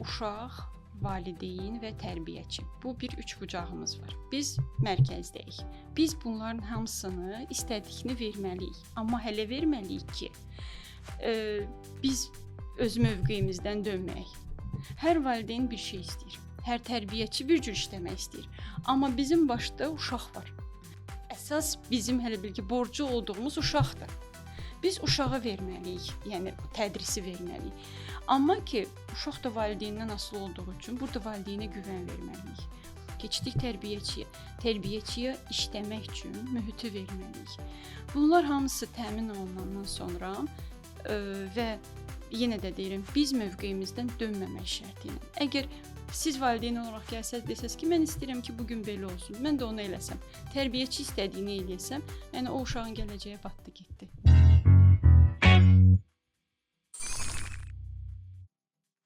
uşaq, valideyn və tərbiyəçi. Bu bir üçbucağımız var. Biz mərkəzdəyik. Biz bunların hamısını istədiyini verməliyik. Amma hələ verməliyik ki, biz öz mövqeyimizdən dönməyək. Hər valideyn bir şey istəyir. Hər tərbiyəçi bir cür işləmək istəyir. Amma bizim başda uşaq var. Əsas bizim hələ bil ki, borcu olduğumuz uşaqdır. Biz uşağa verməliyik, yəni tədrisi verməliyik. Amma ki, uşaq da valideyndən asılı olduğu üçün burada valideynə güvən verməliyik. Keçdik tərbiyəçiyə. Tərbiyəçiyə işləmək üçün mühiti verməliyik. Bunlar hamısı təmin olunandan sonra və yenə də deyirəm, biz mövqeyimizdən dönməmək şərti ilə. Əgər siz valideyn olaraq gəlsəz, desəz ki, mən istəyirəm ki, bugün belə olsun, mən də onu eləsəm, tərbiyəçi istədiyini eləyəsəm, yəni o uşağın gələcəyə batdı getdi.